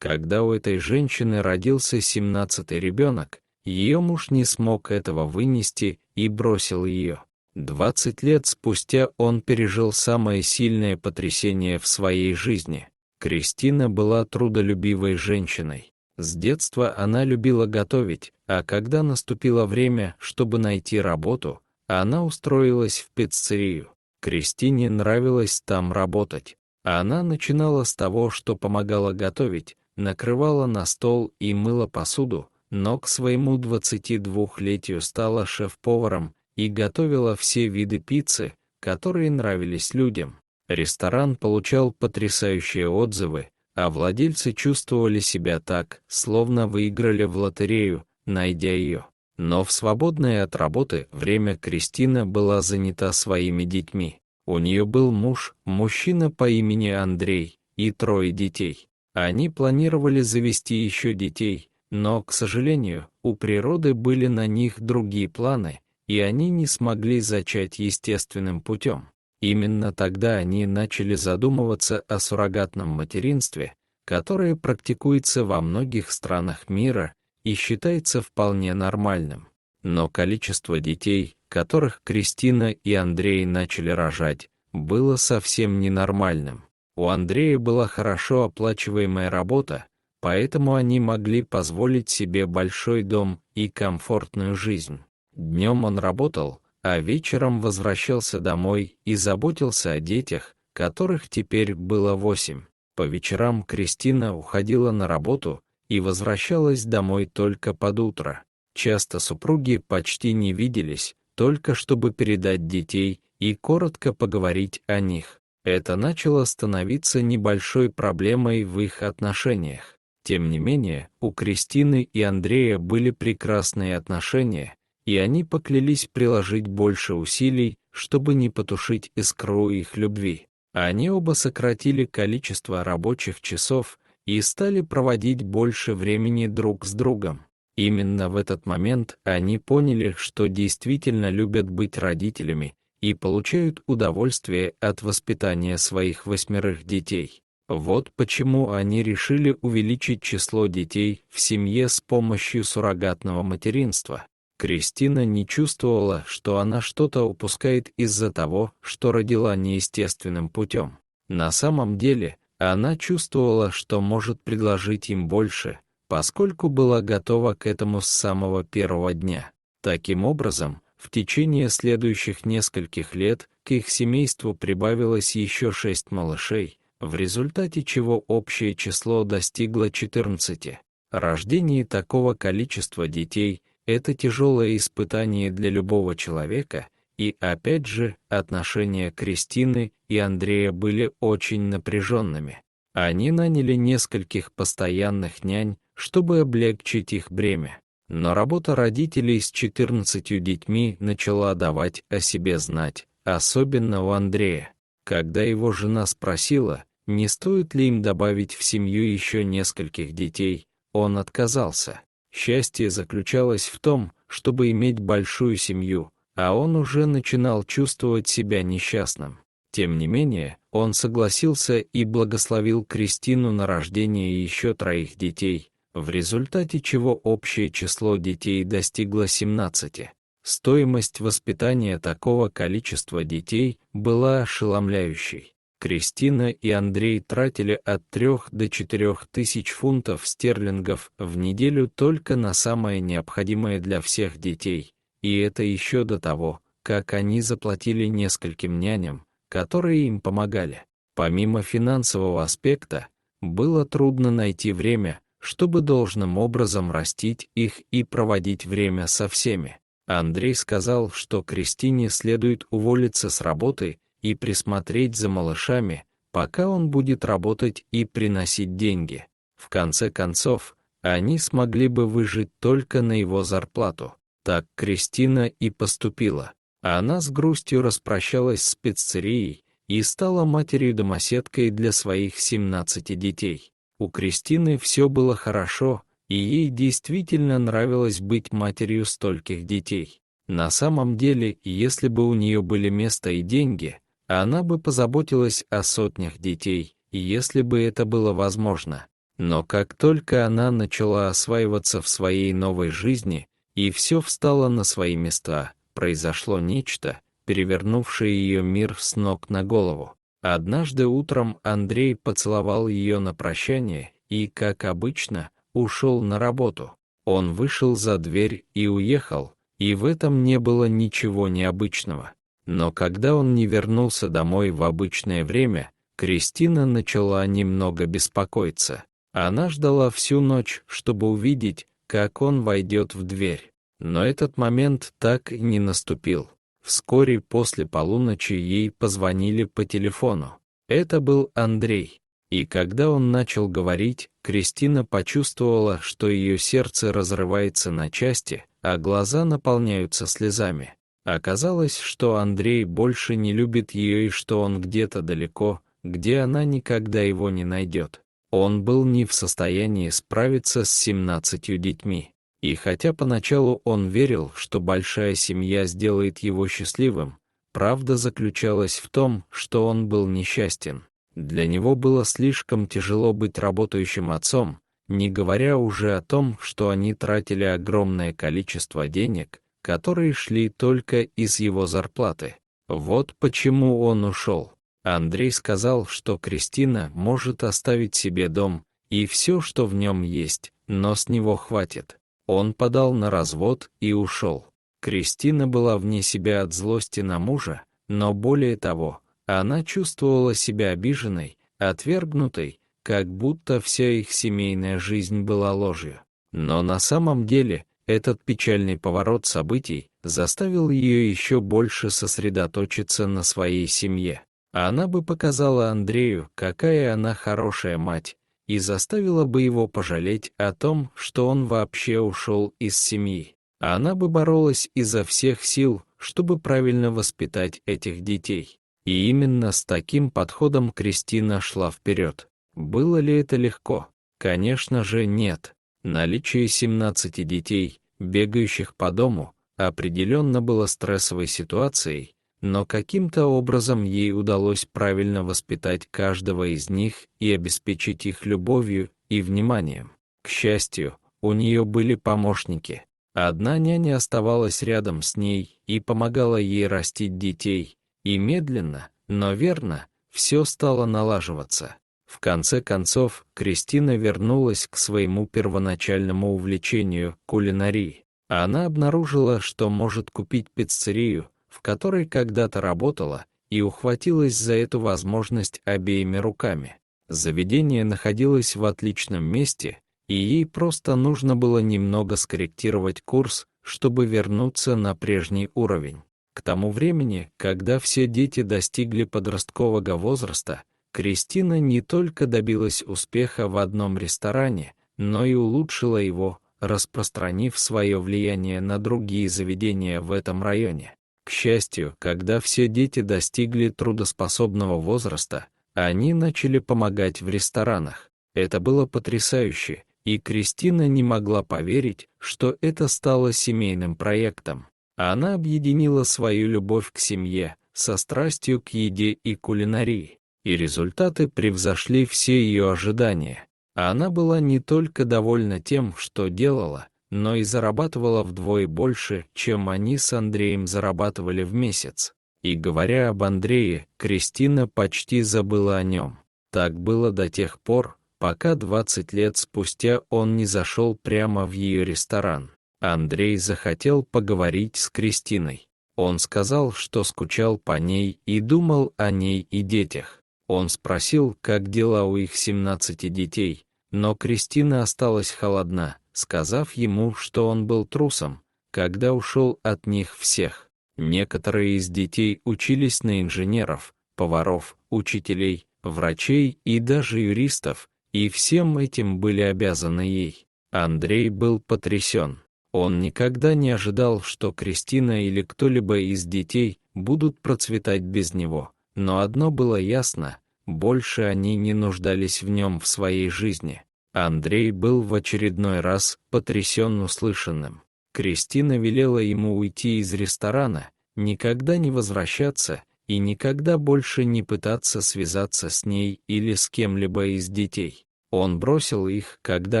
Когда у этой женщины родился 17-й ребенок, ее муж не смог этого вынести и бросил ее. 20 лет спустя он пережил самое сильное потрясение в своей жизни. Кристина была трудолюбивой женщиной. С детства она любила готовить, а когда наступило время, чтобы найти работу, она устроилась в пиццерию. Кристине нравилось там работать. Она начинала с того, что помогала готовить, накрывала на стол и мыла посуду, но к своему 22-летию стала шеф-поваром и готовила все виды пиццы, которые нравились людям. Ресторан получал потрясающие отзывы, а владельцы чувствовали себя так, словно выиграли в лотерею, найдя ее. Но в свободное от работы время Кристина была занята своими детьми. У нее был муж, мужчина по имени Андрей, и 3 детей. Они планировали завести еще детей, но, к сожалению, у природы были на них другие планы, и они не смогли зачать естественным путем. Именно тогда они начали задумываться о суррогатном материнстве, которое практикуется во многих странах мира и считается вполне нормальным. Но количество детей, которых Кристина и Андрей начали рожать, было совсем ненормальным. У Андрея была хорошо оплачиваемая работа, поэтому они могли позволить себе большой дом и комфортную жизнь. Днем он работал, а вечером возвращался домой и заботился о детях, которых теперь было 8. По вечерам Кристина уходила на работу и возвращалась домой только под утро. Часто супруги почти не виделись, только чтобы передать детей и коротко поговорить о них. Это начало становиться небольшой проблемой в их отношениях. Тем не менее, у Кристины и Андрея были прекрасные отношения, и они поклялись приложить больше усилий, чтобы не потушить искру их любви. Они оба сократили количество рабочих часов и стали проводить больше времени друг с другом. Именно в этот момент они поняли, что действительно любят быть родителями и получают удовольствие от воспитания своих 8 детей. Вот почему они решили увеличить число детей в семье с помощью суррогатного материнства. Кристина не чувствовала, что она что-то упускает из-за того, что родила неестественным путем. На самом деле, она чувствовала, что может предложить им больше, поскольку была готова к этому с самого первого дня. Таким образом, в течение следующих нескольких лет к их семейству прибавилось еще 6 малышей, в результате чего общее число достигло 14. Рождение такого количества детей – это тяжелое испытание для любого человека, и, опять же, отношения Кристины и Андрея были очень напряженными. Они наняли нескольких постоянных нянь, чтобы облегчить их бремя. Но работа родителей с 14 детьми начала давать о себе знать, особенно у Андрея. Когда его жена спросила, не стоит ли им добавить в семью еще нескольких детей, он отказался. Счастье заключалось в том, чтобы иметь большую семью, а он уже начинал чувствовать себя несчастным. Тем не менее, он согласился и благословил Кристину на рождение еще 3 детей, в результате чего общее число детей достигло 17. Стоимость воспитания такого количества детей была ошеломляющей. Кристина и Андрей тратили от 3 до 4 тысяч фунтов стерлингов в неделю только на самое необходимое для всех детей, и это еще до того, как они заплатили нескольким няням, которые им помогали. Помимо финансового аспекта, было трудно найти время, чтобы должным образом растить их и проводить время со всеми. Андрей сказал, что Кристине следует уволиться с работы и присмотреть за малышами, пока он будет работать и приносить деньги. В конце концов, они смогли бы выжить только на его зарплату. Так Кристина и поступила. Она с грустью распрощалась с пиццерией и стала матерью-домоседкой для своих 17 детей. У Кристины все было хорошо, и ей действительно нравилось быть матерью стольких детей. На самом деле, если бы у нее были место и деньги, она бы позаботилась о сотнях детей, если бы это было возможно. Но как только она начала осваиваться в своей новой жизни, и все встало на свои места, произошло нечто, перевернувшее ее мир с ног на голову. Однажды утром Андрей поцеловал ее на прощание и, как обычно, ушел на работу. Он вышел за дверь и уехал, и в этом не было ничего необычного. Но когда он не вернулся домой в обычное время, Кристина начала немного беспокоиться. Она ждала всю ночь, чтобы увидеть, как он войдет в дверь. Но этот момент так и не наступил. Вскоре после полуночи ей позвонили по телефону. Это был Андрей. И когда он начал говорить, Кристина почувствовала, что ее сердце разрывается на части, а глаза наполняются слезами. Оказалось, что Андрей больше не любит ее и что он где-то далеко, где она никогда его не найдет. Он был не в состоянии справиться с 17 детьми. И хотя поначалу он верил, что большая семья сделает его счастливым, правда заключалась в том, что он был несчастен. Для него было слишком тяжело быть работающим отцом, не говоря уже о том, что они тратили огромное количество денег, которые шли только из его зарплаты. Вот почему он ушел. Андрей сказал, что Кристина может оставить себе дом и все, что в нем есть, но с него хватит. Он подал на развод и ушел. Кристина была вне себя от злости на мужа, но более того, она чувствовала себя обиженной, отвергнутой, как будто вся их семейная жизнь была ложью. Но на самом деле этот печальный поворот событий заставил ее еще больше сосредоточиться на своей семье. Она бы показала Андрею, какая она хорошая мать, и заставила бы его пожалеть о том, что он вообще ушел из семьи. Она бы боролась изо всех сил, чтобы правильно воспитать этих детей. И именно с таким подходом Кристина шла вперед. Было ли это легко? Конечно же, нет. Наличие 17 детей, бегающих по дому, определенно было стрессовой ситуацией, но каким-то образом ей удалось правильно воспитать каждого из них и обеспечить их любовью и вниманием. К счастью, у нее были помощники. Одна няня оставалась рядом с ней и помогала ей растить детей, и медленно, но верно, все стало налаживаться. В конце концов, Кристина вернулась к своему первоначальному увлечению – кулинарии. Она обнаружила, что может купить пиццерию, в которой когда-то работала, и ухватилась за эту возможность обеими руками. Заведение находилось в отличном месте, и ей просто нужно было немного скорректировать курс, чтобы вернуться на прежний уровень. К тому времени, когда все дети достигли подросткового возраста, Кристина не только добилась успеха в одном ресторане, но и улучшила его, распространив свое влияние на другие заведения в этом районе. К счастью, когда все дети достигли трудоспособного возраста, они начали помогать в ресторанах. Это было потрясающе, и Кристина не могла поверить, что это стало семейным проектом. Она объединила свою любовь к семье со страстью к еде и кулинарии, и результаты превзошли все ее ожидания. Она была не только довольна тем, что делала, но и зарабатывала вдвое больше, чем они с Андреем зарабатывали в месяц. И говоря об Андрее, Кристина почти забыла о нем. Так было до тех пор, пока 20 лет спустя он не зашел прямо в ее ресторан. Андрей захотел поговорить с Кристиной. Он сказал, что скучал по ней и думал о ней и детях. Он спросил, как дела у их 17 детей, но Кристина осталась холодна, сказав ему, что он был трусом, когда ушел от них всех. Некоторые из детей учились на инженеров, поваров, учителей, врачей и даже юристов, и всем этим были обязаны ей. Андрей был потрясен. Он никогда не ожидал, что Кристина или кто-либо из детей будут процветать без него, но одно было ясно – больше они не нуждались в нем в своей жизни. Андрей был в очередной раз потрясен услышанным. Кристина велела ему уйти из ресторана, никогда не возвращаться и никогда больше не пытаться связаться с ней или с кем-либо из детей. Он бросил их, когда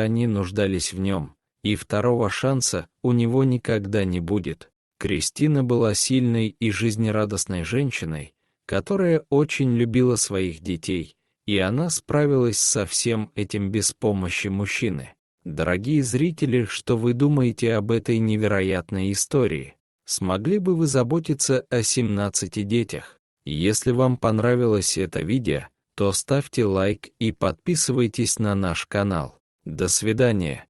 они нуждались в нем, и второго шанса у него никогда не будет. Кристина была сильной и жизнерадостной женщиной, которая очень любила своих детей, и она справилась со всем этим без помощи мужчины. Дорогие зрители, что вы думаете об этой невероятной истории? Смогли бы вы заботиться о 17 детях? Если вам понравилось это видео, то ставьте лайк и подписывайтесь на наш канал. До свидания.